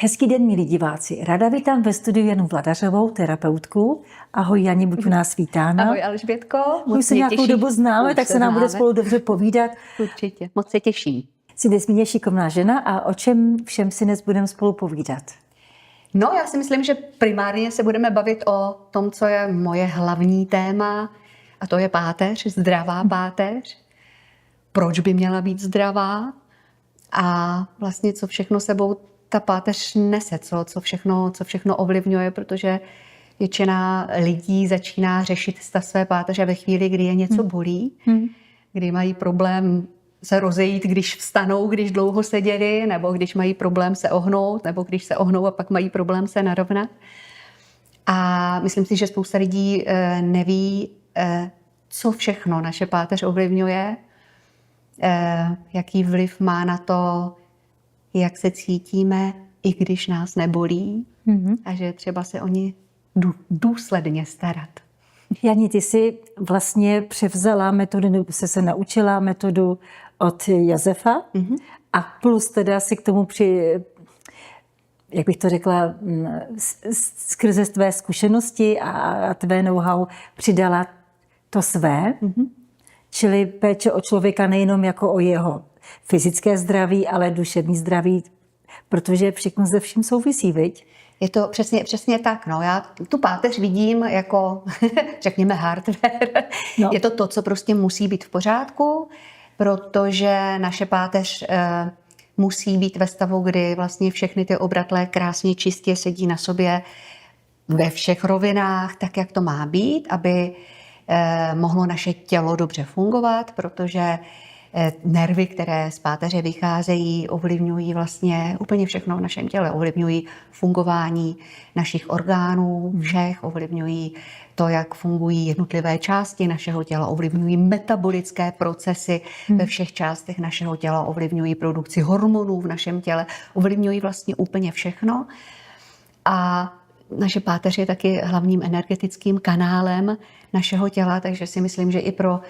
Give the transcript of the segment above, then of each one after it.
Hezký den, milí diváci. Ráda vítám ve studiu Janu Vladařovou, terapeutku. Ahoj Jani, buď u nás vítána. Ahoj Alžbětko. Už se nějakou dobu známe, tak se nám bude spolu dobře povídat. Určitě, moc se těším. Jsi nesmírně šikovná žena a o čem všem si dnes budeme spolu povídat? No, já si myslím, že primárně se budeme bavit o tom, co je moje hlavní téma, a to je páteř, zdravá páteř. Proč by měla být zdravá? A vlastně co všechno sebou ta páteř nese, co všechno ovlivňuje, protože většina lidí začíná řešit stav své páteře ve chvíli, kdy je něco bolí, kdy mají problém se rozejít, když vstanou, když dlouho seděli, nebo když mají problém se ohnout, nebo když se ohnou a pak mají problém se narovnat. A myslím si, že spousta lidí neví, co všechno naše páteř ovlivňuje, jaký vliv má na to, jak se cítíme, i když nás nebolí, a že je třeba se o ně důsledně starat. Jani, ty jsi vlastně převzala metodu, nebo se naučila metodu od Josefa a plus teda si k tomu jak bych to řekla, skrze tvé zkušenosti a tvé know-how přidala to své, čili péče o člověka nejenom jako o jeho fyzické zdraví, ale duševní zdraví, protože všechno ze vším souvisí, viď? Je to přesně tak. No. Já tu páteř vidím jako, řekněme, hardware. No. Je to, co prostě musí být v pořádku, protože naše páteř musí být ve stavu, kdy vlastně všechny ty obratlé krásně čistě sedí na sobě ve všech rovinách, tak, jak to má být, aby mohlo naše tělo dobře fungovat, protože nervy, které z páteře vycházejí, ovlivňují vlastně úplně všechno v našem těle. Ovlivňují fungování našich orgánů všech, ovlivňují to, jak fungují jednotlivé části našeho těla, ovlivňují metabolické procesy ve všech částech našeho těla, ovlivňují produkci hormonů v našem těle, ovlivňují vlastně úplně všechno. A naše páteř je taky hlavním energetickým kanálem našeho těla, takže si myslím, že i pro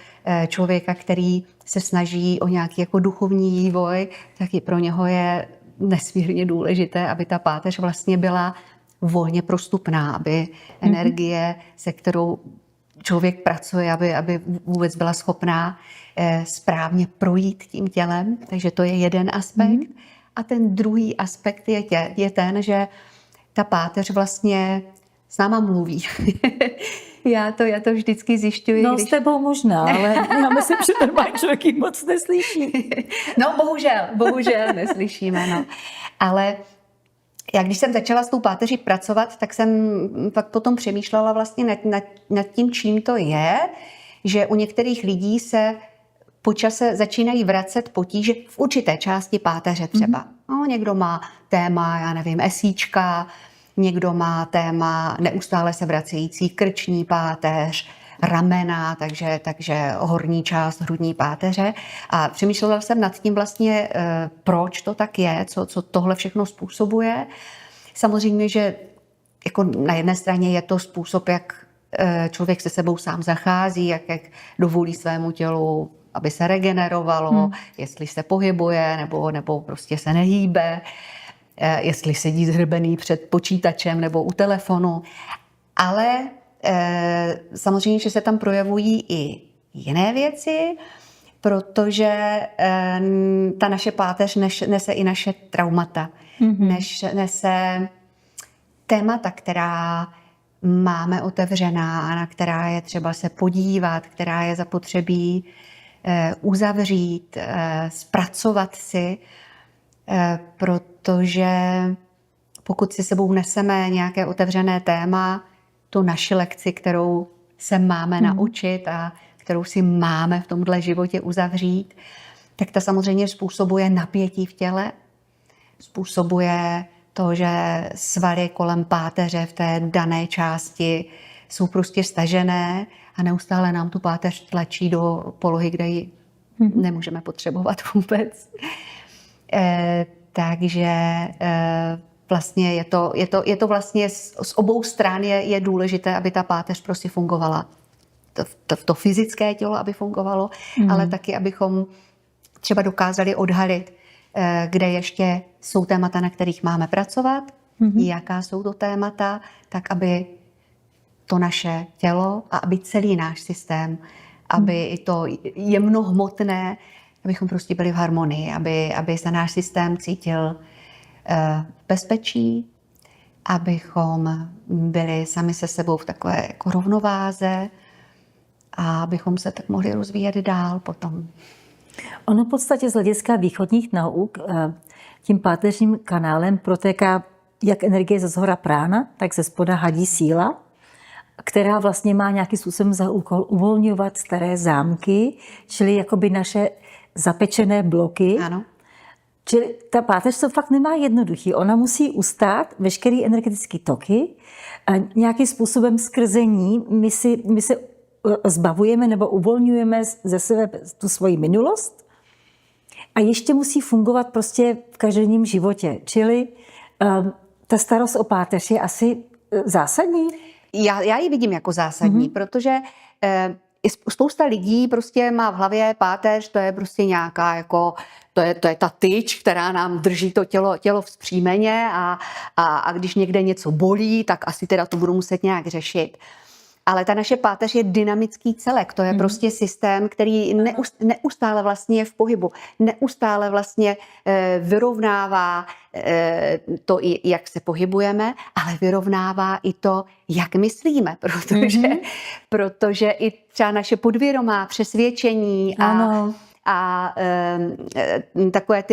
člověka, který se snaží o nějaký jako duchovní vývoj, tak i pro něho je nesmírně důležité, aby ta páteř vlastně byla volně prostupná, aby energie, se kterou člověk pracuje, aby vůbec byla schopná správně projít tím tělem. Takže to je jeden aspekt. A ten druhý aspekt je ten, že ta páteř vlastně s náma mluví. Já to vždycky zjišťuji. No s tebou možná, ale já myslím, že normální člověk ji moc neslyší. No bohužel neslyšíme. No. Ale já když jsem začala s tou páteří pracovat, tak jsem pak potom přemýšlela vlastně nad tím, čím to je, že u některých lidí se po čase začínají vracet potíže v určité části páteře třeba. No, někdo má téma, já nevím, esíčka, někdo má téma neustále se vracející krční páteř, ramena, takže horní část hrudní páteře. A přemýšlela jsem nad tím vlastně, proč to tak je, co tohle všechno způsobuje. Samozřejmě, že jako na jedné straně je to způsob, jak člověk se sebou sám zachází, jak dovolí svému tělu, aby se regenerovalo, jestli se pohybuje nebo prostě se nehýbe, jestli sedí zhrbený před počítačem nebo u telefonu. Ale samozřejmě, že se tam projevují i jiné věci, protože ta naše páteř nese i naše traumata. Nese témata, která máme otevřená a na která je třeba se podívat, která je zapotřebí uzavřít, zpracovat si, protože pokud si sebou neseme nějaké otevřené téma, tu naši lekci, kterou se máme naučit a kterou si máme v tomhle životě uzavřít, tak ta samozřejmě způsobuje napětí v těle, způsobuje to, že svaly kolem páteře v té dané části jsou prostě stažené a neustále nám tu páteř tlačí do polohy, kde ji nemůžeme potřebovat vůbec. Takže vlastně je to vlastně z obou stran je důležité, aby ta páteř prostě fungovala. To fyzické tělo, aby fungovalo, ale taky, abychom třeba dokázali odhalit kde ještě jsou témata, na kterých máme pracovat, jaká jsou to témata, tak aby to naše tělo a aby celý náš systém, aby i to jemnohmotné, abychom prostě byli v harmonii, aby se náš systém cítil bezpečí, abychom byli sami se sebou v takové jako rovnováze a abychom se tak mohli rozvíjet dál potom. Ono v podstatě z hlediska východních nauk tím páteřním kanálem protéká jak energie ze zhora prána, tak ze spoda hadí síla, která vlastně má nějakým způsobem za úkol uvolňovat staré zámky, čili jakoby naše zapečené bloky. Ano. Čili ta páteř to fakt nemá jednoduchý. Ona musí ustát veškeré energetické toky a nějakým způsobem skrze ní my se zbavujeme nebo uvolňujeme ze sebe tu svoji minulost a ještě musí fungovat prostě v každodenním životě. Čili ta starost o páteř je asi zásadní. Já ji vidím jako zásadní, protože spousta lidí prostě má v hlavě páteř, to je prostě nějaká jako, to je ta tyč, která nám drží to tělo vzpřímeně a když někde něco bolí, tak asi teda to budu muset nějak řešit. Ale ta naše páteř je dynamický celek, to je prostě systém, který neustále vlastně je v pohybu, neustále vlastně vyrovnává to, jak se pohybujeme, ale vyrovnává i to, jak myslíme, protože i třeba naše podvědomá přesvědčení a takové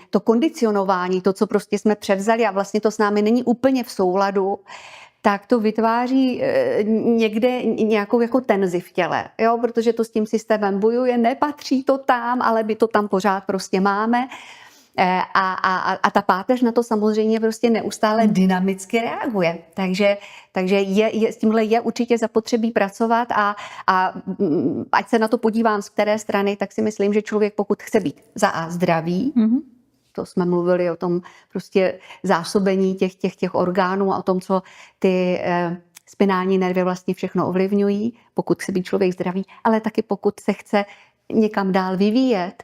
to kondicionování, to, co prostě jsme převzali a vlastně to s námi není úplně v souladu, tak to vytváří někde nějakou jako tenzi v těle, jo? Protože to s tím systémem bojuje, nepatří to tam, ale my to tam pořád prostě máme. A ta páteř na to samozřejmě prostě neustále dynamicky reaguje. Takže s tímhle je určitě zapotřebí pracovat a ať se na to podívám z které strany, tak si myslím, že člověk, pokud chce být za A zdravý, to jsme mluvili o tom prostě zásobení těch orgánů a o tom, co ty spinální nervy vlastně všechno ovlivňují, pokud chce být člověk zdravý, ale taky pokud se chce někam dál vyvíjet,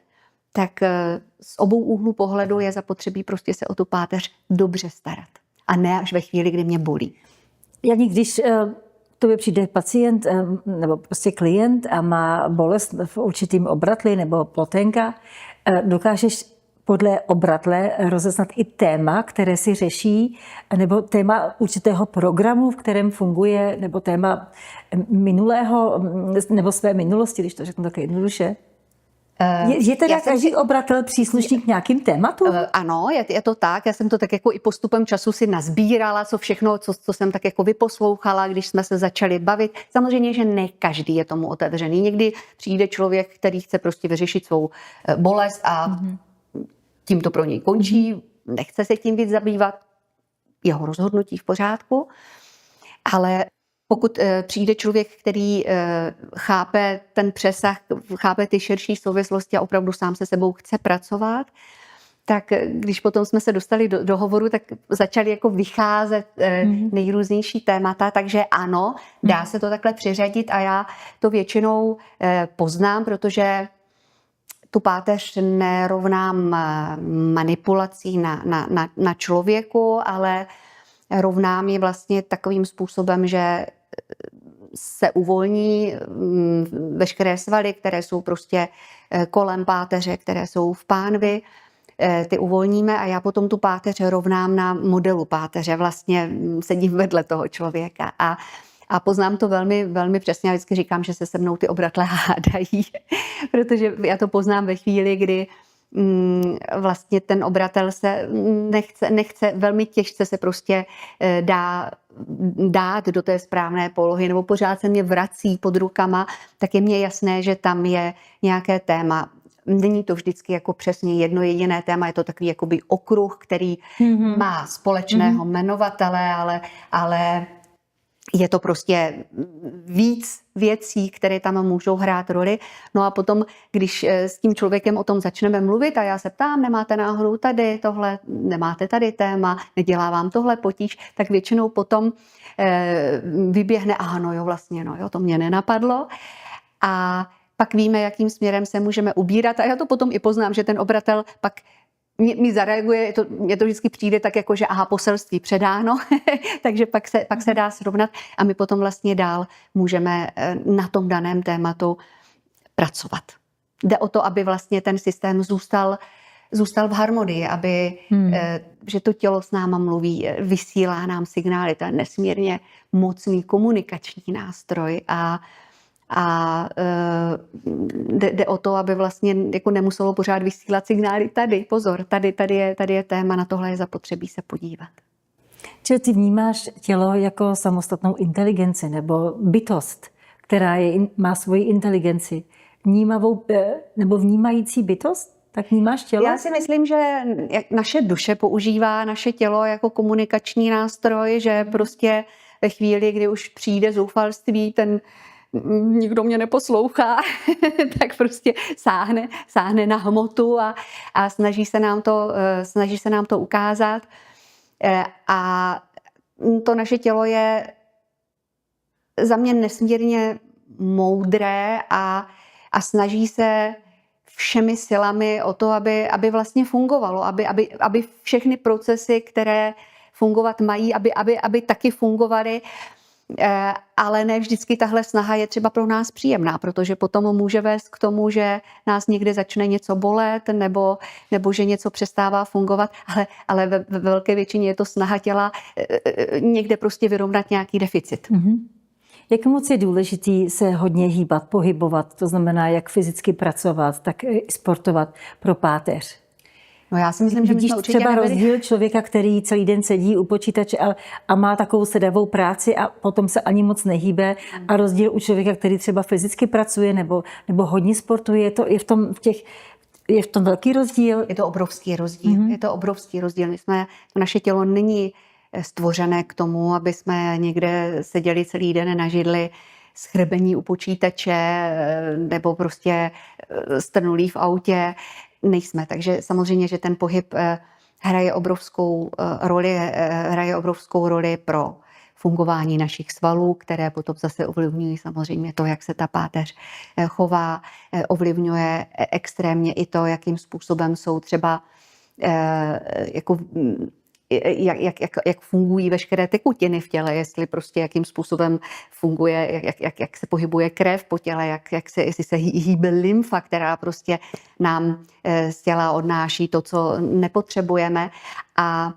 tak z obou úhlů pohledu je zapotřebí prostě se o tu páteř dobře starat. A ne až ve chvíli, kdy mě bolí. Janí, když tobě přijde pacient nebo prostě klient a má bolest v určitým obratli nebo ploténka, dokážeš podle obratle rozeznat i téma, které si řeší, nebo téma určitého programu, v kterém funguje, nebo téma minulého, nebo své minulosti, když to řeknu také jednoduše? Je teda každý obratel příslušník nějakým tématu? Ano, je to tak. Já jsem to tak jako i postupem času si nazbírala, co všechno, co jsem tak jako vyposlouchala, když jsme se začali bavit. Samozřejmě, že ne každý je tomu otevřený. Někdy přijde člověk, který chce prostě vyřešit svou bolest a tím to pro něj končí, nechce se tím víc zabývat, jeho rozhodnutí v pořádku, ale pokud přijde člověk, který chápe ten přesah, chápe ty širší souvislosti a opravdu sám se sebou chce pracovat, tak když potom jsme se dostali do hovoru, tak začaly jako vycházet nejrůznější témata, takže ano, dá se to takhle přiřadit a já to většinou poznám, protože tu páteř nerovnám manipulací na člověku, ale rovnám ji vlastně takovým způsobem, že se uvolní veškeré svaly, které jsou prostě kolem páteře, které jsou v pánvi, ty uvolníme a já potom tu páteř rovnám na modelu páteře. Vlastně sedím vedle toho člověka a poznám to velmi, velmi přesně. Já vždycky říkám, že se se mnou ty obratle hádají, protože já to poznám ve chvíli, kdy vlastně ten obratel se nechce velmi těžce se prostě dát do té správné polohy, nebo pořád se mě vrací pod rukama, tak je mně jasné, že tam je nějaké téma. Není to vždycky jako přesně jedno jediné téma, je to takový jakoby okruh, který má společného jmenovatele, ale je to prostě víc věcí, které tam můžou hrát roli. No a potom, když s tím člověkem o tom začneme mluvit a já se ptám, nemáte náhodou tady tohle, nemáte tady téma, nedělá vám tohle potíž, tak většinou potom vyběhne, aha, no jo, vlastně, no jo, to mě nenapadlo. A pak víme, jakým směrem se můžeme ubírat a já to potom i poznám, že ten obratel pak mi zareaguje, mně to vždycky přijde tak jako, že aha, poselství předáno, takže pak se dá srovnat a my potom vlastně dál můžeme na tom daném tématu pracovat. Jde o to, aby vlastně ten systém zůstal v harmonii, že to tělo s náma mluví, vysílá nám signály, to je nesmírně mocný komunikační nástroj a jde o to, aby vlastně jako nemuselo pořád vysílat signály tady, pozor, tady je téma, na tohle je zapotřebí se podívat. Čili ty vnímáš tělo jako samostatnou inteligenci nebo bytost, která má svoji inteligenci. Vnímavou nebo vnímající bytost? Tak vnímáš tělo? Já si myslím, že naše duše používá naše tělo jako komunikační nástroj, že prostě ve chvíli, kdy už přijde zoufalství, nikdo mě neposlouchá, tak prostě sáhne na hmotu a snaží se nám to ukázat. A to naše tělo je za mě nesmírně moudré a snaží se všemi silami o to, aby vlastně fungovalo, aby všechny procesy, které fungovat mají, aby taky fungovaly, ale ne vždycky tahle snaha je třeba pro nás příjemná, protože potom může vést k tomu, že nás někde začne něco bolet nebo že něco přestává fungovat, ale ve velké většině je to snaha těla někde prostě vyrovnat nějaký deficit. Mm-hmm. Jak moc je důležitý se hodně hýbat, pohybovat, to znamená jak fyzicky pracovat, tak i sportovat pro páteř? No já si myslím, že vidíš třeba rozdíl člověka, který celý den sedí u počítače a má takovou sedavou práci a potom se ani moc nehýbe, a rozdíl u člověka, který třeba fyzicky pracuje nebo hodně sportuje, je v tom velký rozdíl? Je to obrovský rozdíl. Mm-hmm. Je to obrovský rozdíl. Naše tělo není stvořené k tomu, aby jsme někde seděli celý den na židli, schrbení u počítače nebo prostě strnulí v autě. Nejsme. Takže samozřejmě, že ten pohyb hraje obrovskou roli pro fungování našich svalů, které potom zase ovlivňují samozřejmě to, jak se ta páteř chová, ovlivňuje extrémně i to, jakým způsobem jsou třeba jak fungují veškeré tekutiny v těle, jestli prostě jakým způsobem funguje, jak se pohybuje krev po těle, jestli se hýbe lymfa, která prostě nám z těla odnáší to, co nepotřebujeme. A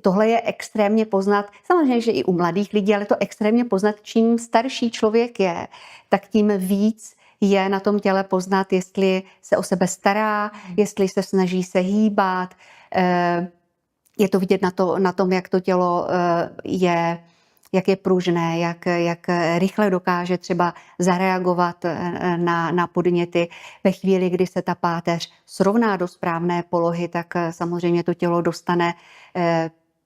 tohle je extrémně poznat, samozřejmě, že i u mladých lidí, ale to extrémně poznat, čím starší člověk je, tak tím víc je na tom těle poznat, jestli se o sebe stará, jestli se snaží se hýbat. Je to vidět na tom, jak to tělo jak je pružné, jak rychle dokáže třeba zareagovat na podněty. Ve chvíli, kdy se ta páteř srovná do správné polohy, tak samozřejmě to tělo dostane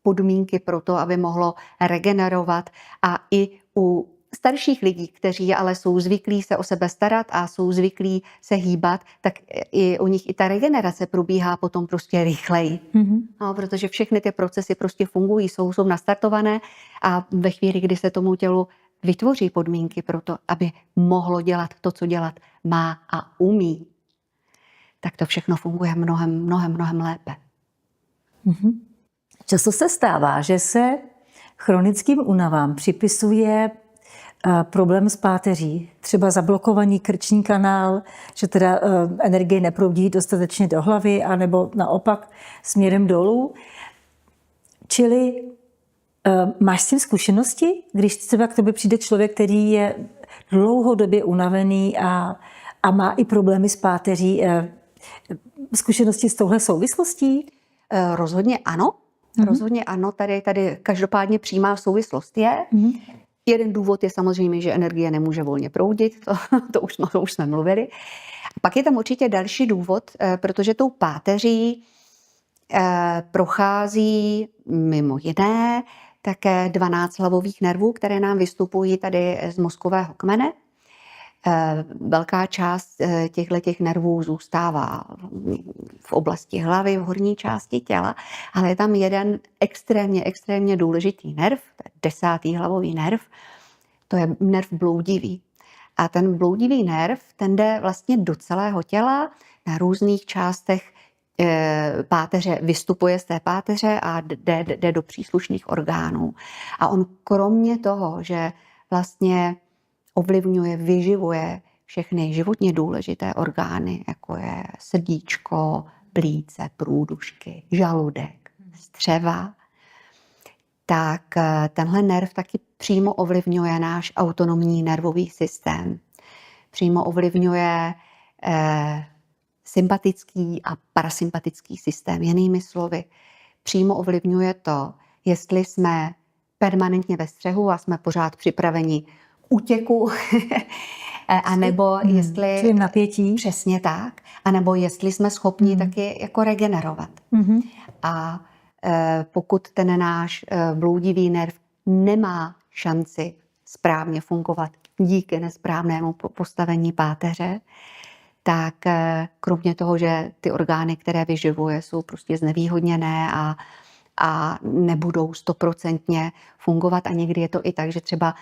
podmínky pro to, aby mohlo regenerovat. A i u starších lidí, kteří ale jsou zvyklí se o sebe starat a jsou zvyklí se hýbat, tak i u nich i ta regenerace probíhá potom prostě rychleji. Mm-hmm. No, protože všechny ty procesy prostě fungují, jsou nastartované a ve chvíli, kdy se tomu tělu vytvoří podmínky pro to, aby mohlo dělat to, co dělat má a umí, tak to všechno funguje mnohem lépe. Mm-hmm. Často se stává, že se chronickým únavám připisuje problém s páteří, třeba zablokovaný krční kanál, že teda energie neproudí dostatečně do hlavy, anebo naopak směrem dolů. Čili máš s tím zkušenosti, když třeba k tobě přijde člověk, který je dlouhodobě unavený a má i problémy s páteří, zkušenosti s touhle souvislostí? Rozhodně ano. Mm-hmm. Rozhodně ano, tady každopádně přímá souvislost je. Mm-hmm. Jeden důvod je samozřejmě, že energie nemůže volně proudit, to už jsme mluvili. A pak je tam určitě další důvod, protože tou páteří prochází mimo jiné také 12 hlavových nervů, které nám vystupují tady z mozkového kmene. Velká část těchto nervů zůstává v oblasti hlavy, v horní části těla, ale je tam jeden extrémně důležitý nerv, to je 10. hlavový nerv, to je nerv bloudivý. A ten bloudivý nerv, ten jde vlastně do celého těla na různých částech páteře vystupuje z té páteře a jde do příslušných orgánů. A on kromě toho, že vlastně ovlivňuje, vyživuje všechny životně důležité orgány, jako je srdíčko, plíce, průdušky, žaludek, střeva, tak tenhle nerv taky přímo ovlivňuje náš autonomní nervový systém. Přímo ovlivňuje sympatický a parasympatický systém. Jinými slovy, přímo ovlivňuje to, jestli jsme permanentně ve střehu a jsme pořád připraveni k útěku, anebo jestli... Čili napětí. Přesně tak. A nebo jestli jsme schopni taky jako regenerovat. A pokud ten náš bloudivý nerv nemá šanci správně fungovat díky nesprávnému postavení páteře, tak kromě toho, že ty orgány, které vyživuje, jsou prostě znevýhodněné a nebudou 100% fungovat. A někdy je to i tak, že třeba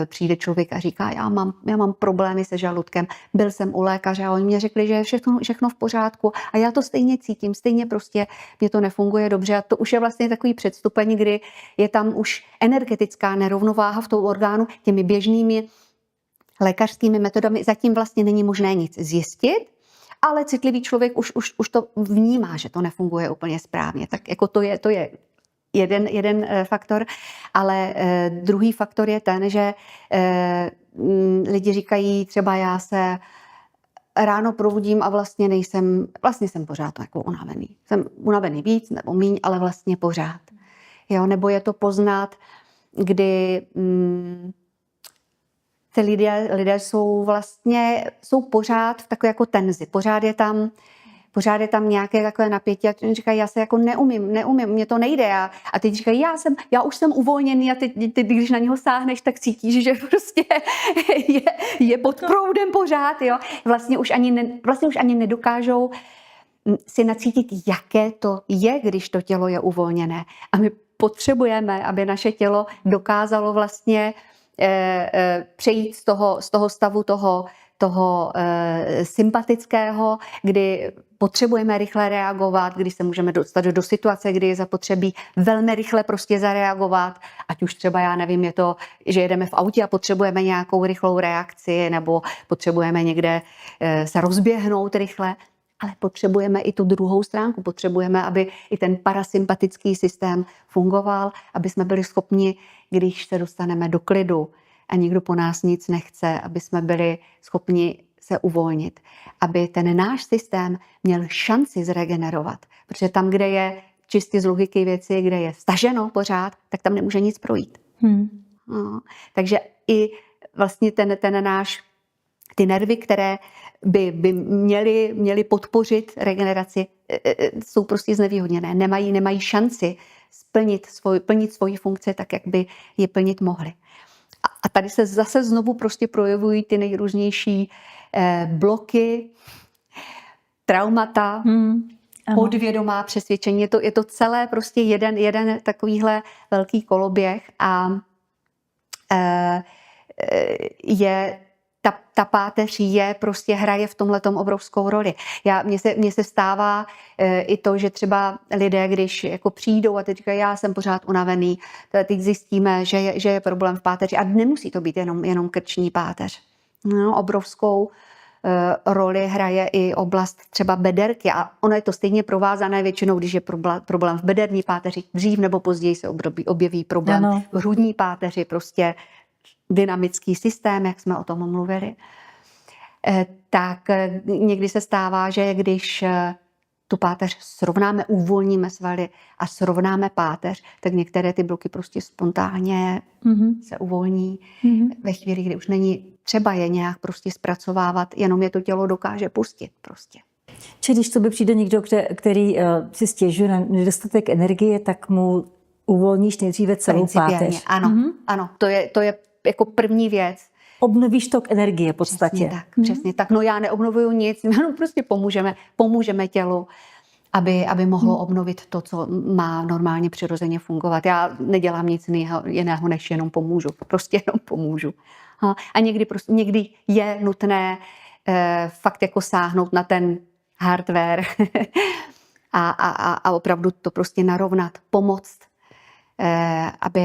přijde člověk a říká, já mám problémy se žaludkem, byl jsem u lékaře a oni mě řekli, že je všechno v pořádku a já to stejně cítím, stejně prostě mě to nefunguje dobře. A to už je vlastně takový předstupeň, kdy je tam už energetická nerovnováha v tom orgánu. Těmi běžnými lékařskými metodami zatím vlastně není možné nic zjistit, ale citlivý člověk už to vnímá, že to nefunguje úplně správně. Tak jako to je jeden faktor, ale druhý faktor je ten, že lidi říkají, třeba já se ráno probudím a vlastně jsem pořád jako unavený. Jsem unavený víc nebo míň, ale vlastně pořád. Jo, nebo je to poznat, kdy ty lidé jsou pořád v takové jako tenzi. Pořád je tam nějaké takové napětí a říkají, já se jako neumím, mě to nejde. A teď říkají, já už jsem uvolněný a ty, když na něho sáhneš, tak cítíš, že prostě je pod proudem pořád. Jo? Vlastně už ani nedokážou si nacítit, jaké to je, když to tělo je uvolněné. A my potřebujeme, aby naše tělo dokázalo vlastně přejít z toho stavu toho sympatického, kdy potřebujeme rychle reagovat, kdy se můžeme dostat do situace, kdy je zapotřebí velmi rychle prostě zareagovat, ať už třeba, já nevím, je to, že jedeme v autě a potřebujeme nějakou rychlou reakci, nebo potřebujeme někde se rozběhnout rychle, ale potřebujeme i tu druhou stránku, potřebujeme, aby i ten parasympatický systém fungoval, aby jsme byli schopni, když se dostaneme do klidu a nikdo po nás nic nechce, aby jsme byli schopni se uvolnit, aby ten náš systém měl šanci zregenerovat, protože tam, kde je čistě z logiky věci, kde je staženo pořád, tak tam nemůže nic projít. No, takže i vlastně ty nervy, které by měly podpořit regeneraci, jsou prostě znevýhodněné. Nemají šanci plnit svoji funkci tak, jak by je plnit mohly. A tady se zase znovu prostě projevují ty nejrůznější bloky, traumata, podvědomá přesvědčení. Je to celé prostě jeden takovýhle velký koloběh a ta páteř hraje v tomhletom obrovskou roli. Mně se stává i to, že třeba lidé, když jako přijdou a teď říkají, já jsem pořád unavený, teď zjistíme, že je problém v páteři. A nemusí to být jenom krční páteř. No, obrovskou roli hraje i oblast třeba bederky a ono je to stejně provázané většinou, když je problém v bederní páteři. Dřív nebo později se objeví problém v hrudní páteři, prostě dynamický systém, jak jsme o tom mluvili, tak někdy se stává, že když tu páteř srovnáme, uvolníme svaly a srovnáme páteř, tak některé ty bloky prostě spontánně se uvolní ve chvíli, kdy už není třeba je nějak prostě zpracovávat, jenom je to tělo dokáže pustit prostě. Či když to by přijde někdo, který si stěžuje na nedostatek energie, tak mu uvolníš nejdříve celou páteř. Ano, to je jako první věc. Obnovíš tok energie v podstatě. Přesně tak. No já neobnovuju nic, no prostě pomůžeme tělu, aby mohlo obnovit to, co má normálně přirozeně fungovat. Já nedělám nic jiného, než jenom pomůžu. Prostě jenom pomůžu. A někdy je nutné fakt jako sáhnout na ten hardware a opravdu to prostě narovnat, pomoct,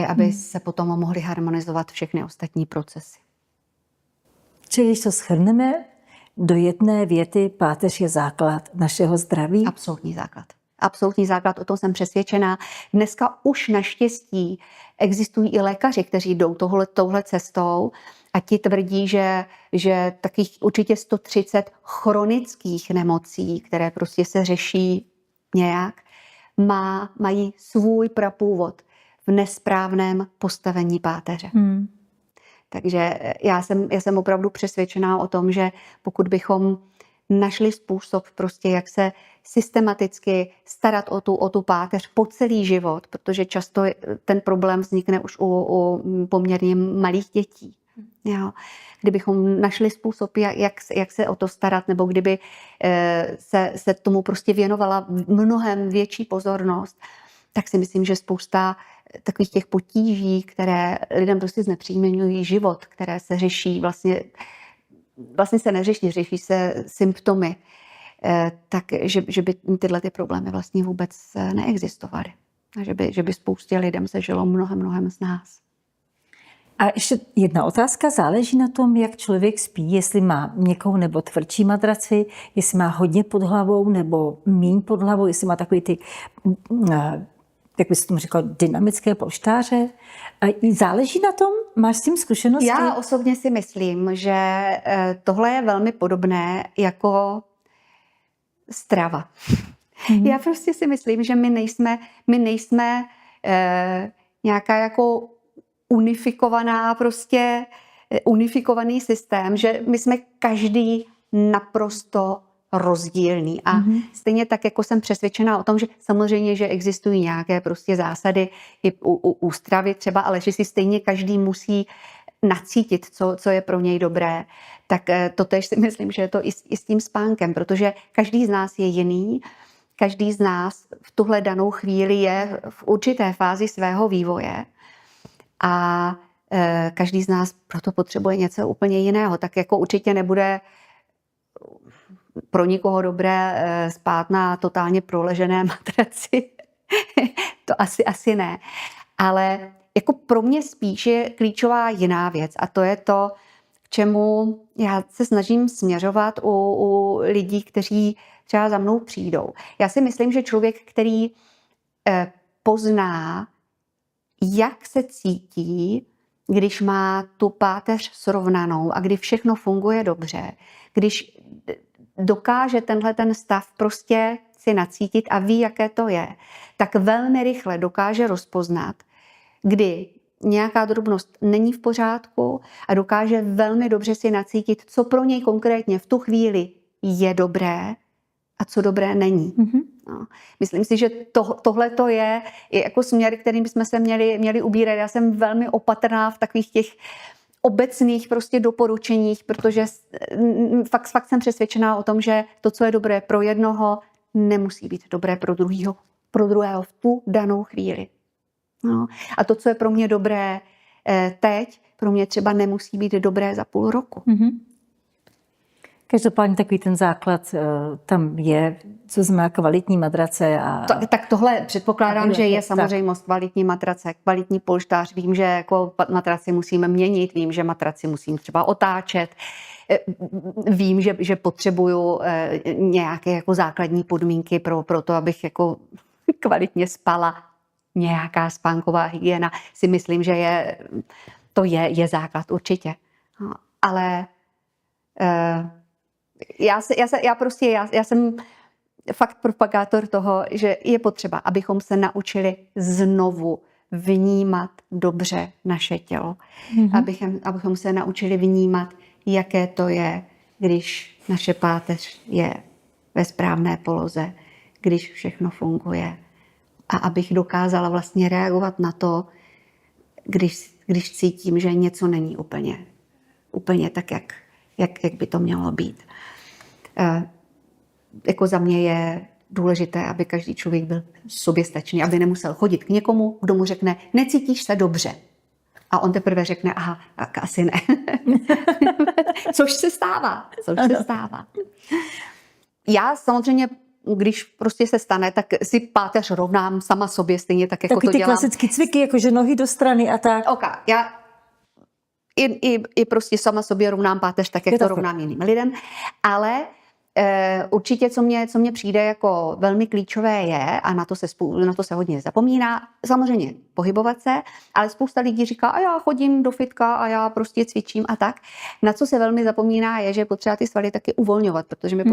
aby se potom mohly harmonizovat všechny ostatní procesy. Čili když to shrneme, do jedné věty páteř je základ našeho zdraví? Absolutní základ. Absolutní základ, o tom jsem přesvědčená. Dneska už naštěstí existují i lékaři, kteří jdou touhle cestou a ti tvrdí, že takových určitě 130 chronických nemocí, které prostě se řeší nějak, mají svůj prapůvod v nesprávném postavení páteře. Takže já jsem opravdu přesvědčená o tom, že pokud bychom našli způsob prostě, jak se systematicky starat o tu páteř po celý život, protože často ten problém vznikne už u poměrně malých dětí. Jo. Kdybychom našli způsob, jak se o to starat, nebo kdyby se tomu prostě věnovala mnohem větší pozornost, tak si myslím, že spousta takových těch potíží, které lidem prostě znepříjemňují život, které se řeší vlastně se řeší se symptomy, takže by tyhle ty problémy vlastně vůbec neexistovaly. A že by spoustě lidem se žilo mnohem z nás. A ještě jedna otázka, záleží na tom, jak člověk spí, jestli má měkkou nebo tvrdší madraci, jestli má hodně pod hlavou nebo míň pod hlavou, jestli má takový ty, jak bys tomu říkal, dynamické polštáře. Záleží na tom? Máš s tím zkušenosti? Já osobně si myslím, že tohle je velmi podobné jako strava. Já prostě si myslím, že my nejsme nějaká jako unifikovaný systém, že my jsme každý naprosto rozdílný. A stejně tak, jako jsem přesvědčená o tom, že samozřejmě, že existují nějaké prostě zásady i u stravy třeba, ale že si stejně každý musí nacítit, co je pro něj dobré, tak to tež si myslím, že je to i s tím spánkem, protože každý z nás je jiný, každý z nás v tuhle danou chvíli je v určité fázi svého vývoje a každý z nás proto potřebuje něco úplně jiného. Tak jako určitě nebude pro nikoho dobré spát na totálně proležené matraci. To asi ne. Ale jako pro mě spíš je klíčová jiná věc a to je to, k čemu já se snažím směřovat u lidí, kteří třeba za mnou přijdou. Já si myslím, že člověk, který pozná, jak se cítí, když má tu páteř srovnanou a kdy všechno funguje dobře, když dokáže ten stav prostě si nacítit a ví, jaké to je, tak velmi rychle dokáže rozpoznat, kdy nějaká drobnost není v pořádku a dokáže velmi dobře si nacítit, co pro něj konkrétně v tu chvíli je dobré a co dobré není. No. Myslím si, že tohle to je jako směr, kterým bychom se měli ubírat. Já jsem velmi opatrná v takových těch obecných prostě doporučeních, protože fakt jsem přesvědčená o tom, že to, co je dobré pro jednoho, nemusí být dobré pro druhého v tu danou chvíli. No. A to, co je pro mě dobré teď, pro mě třeba nemusí být dobré za půl roku. Každopádně takový ten základ tam je, co znamená kvalitní matrace. Tak tohle předpokládám, že je samozřejmost kvalitní matrace, kvalitní polštář. Vím, že jako matraci musíme měnit, vím, že matraci musím třeba otáčet. Vím, že potřebuju nějaké jako základní podmínky pro to, abych jako kvalitně spala. Nějaká spánková hygiena si myslím, že to je základ určitě. Ale já jsem fakt propagátor toho, že je potřeba, abychom se naučili znovu vnímat dobře naše tělo. Abychom se naučili vnímat, jaké to je, když naše páteř je ve správné poloze, když všechno funguje. A abych dokázala vlastně reagovat na to, když cítím, že něco není úplně tak, jak by to mělo být. Jako za mě je důležité, aby každý člověk byl soběstačný, aby nemusel chodit k někomu, kdo mu řekne, necítíš se dobře. A on teprve řekne, aha, tak asi ne. Což se stává. Já samozřejmě, když prostě se stane, tak si páteř rovnám sama sobě, stejně tak, jako taky to ty dělám. klasické cviky, jakože nohy do strany a tak. OK, já i prostě sama sobě rovnám páteř tak, jak to rovnám jiným lidem, ale určitě, co mě přijde jako velmi klíčové je, a na to se hodně zapomíná, samozřejmě pohybovat se, ale spousta lidí říká, a já chodím do fitka a já prostě cvičím a tak. Na co se velmi zapomíná je, že potřeba ty svaly taky uvolňovat, protože my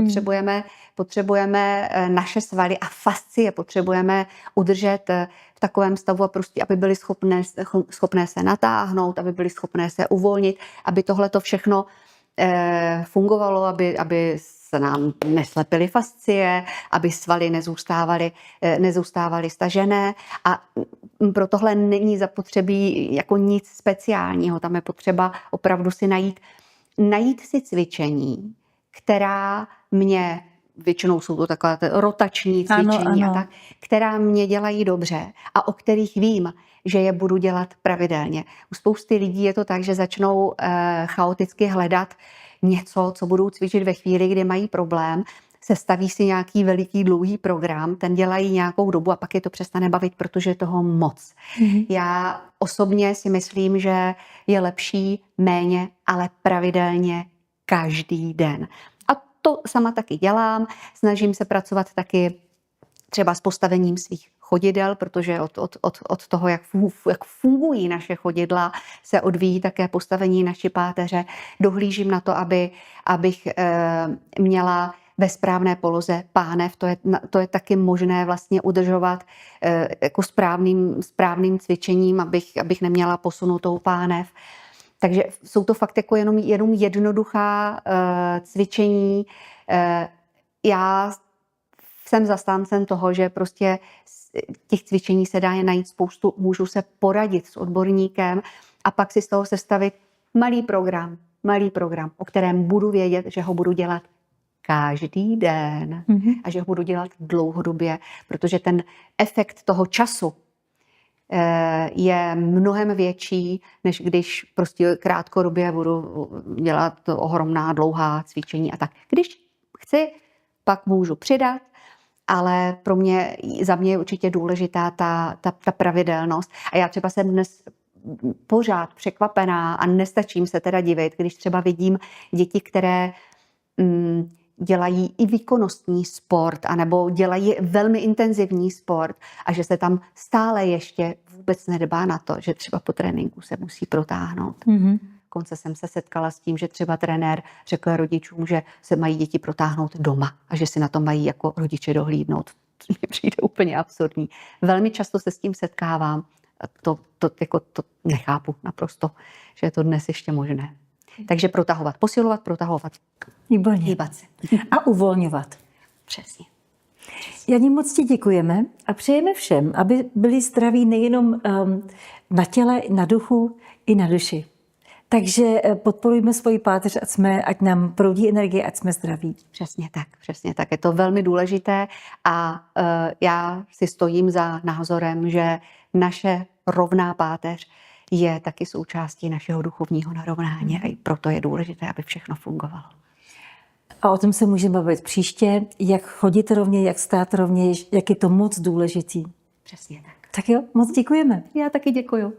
potřebujeme naše svaly a fascie potřebujeme udržet v takovém stavu, a prostě, aby byly schopné se natáhnout, aby byly schopné se uvolnit, aby tohle to všechno fungovalo, aby se nám neslepily fascie, aby svaly nezůstávaly stažené, a pro tohle není zapotřebí jako nic speciálního. Tam je potřeba opravdu si najít si cvičení, která mě, většinou jsou to taková rotační cvičení, ano. a tak, která mě dělají dobře a o kterých vím, že je budu dělat pravidelně. U spousty lidí je to tak, že začnou chaoticky hledat něco, co budou cvičit ve chvíli, kdy mají problém, sestaví si nějaký veliký dlouhý program, ten dělají nějakou dobu a pak je to přestane bavit, protože je toho moc. Já osobně si myslím, že je lepší méně, ale pravidelně každý den. A to sama taky dělám. Snažím se pracovat taky třeba s postavením svých chodidel, protože od toho, jak fungují naše chodidla, se odvíjí také postavení naší páteře. Dohlížím na to, abych měla ve správné poloze pánev. To je taky možné vlastně udržovat jako správným cvičením, abych neměla posunutou pánev. Takže jsou to fakt jako jenom jednoduchá cvičení. Já jsem zastáncem toho, že prostě těch cvičení se dá najít spoustu, můžu se poradit s odborníkem a pak si z toho sestavit malý program, o kterém budu vědět, že ho budu dělat každý den a že ho budu dělat dlouhodobě, protože ten efekt toho času je mnohem větší, než když prostě krátkodobě budu dělat ohromná dlouhá cvičení a tak. Když chci, pak můžu přidat, ale za mě je určitě důležitá ta pravidelnost. A já třeba jsem dnes pořád překvapená a nestačím se teda divit, když třeba vidím děti, které dělají i výkonnostní sport, anebo dělají velmi intenzivní sport a že se tam stále ještě vůbec nedbá na to, že třeba po tréninku se musí protáhnout. Konce jsem se setkala s tím, že třeba trenér řekl rodičům, že se mají děti protáhnout doma a že si na to mají jako rodiče dohlídnout. To mi přijde úplně absurdní. Velmi často se s tím setkávám. To nechápu naprosto, že je to dnes ještě možné. Takže protahovat, posilovat, protahovat. Výborně. Hýbat se. A uvolňovat. Přesně. Janě, moc ti děkujeme a přejeme všem, aby byli zdraví nejenom na těle, na duchu, i na duši. Takže podporujme svoji páteř, ať nám proudí energie, ať jsme zdraví. Přesně tak. Je to velmi důležité a já si stojím za názorem, že naše rovná páteř je taky součástí našeho duchovního narovnání a i proto je důležité, aby všechno fungovalo. A o tom se můžeme bavit příště, jak chodit rovně, jak stát rovně, jak je to moc důležitý. Přesně tak. Tak jo, moc děkujeme. Já taky děkuju.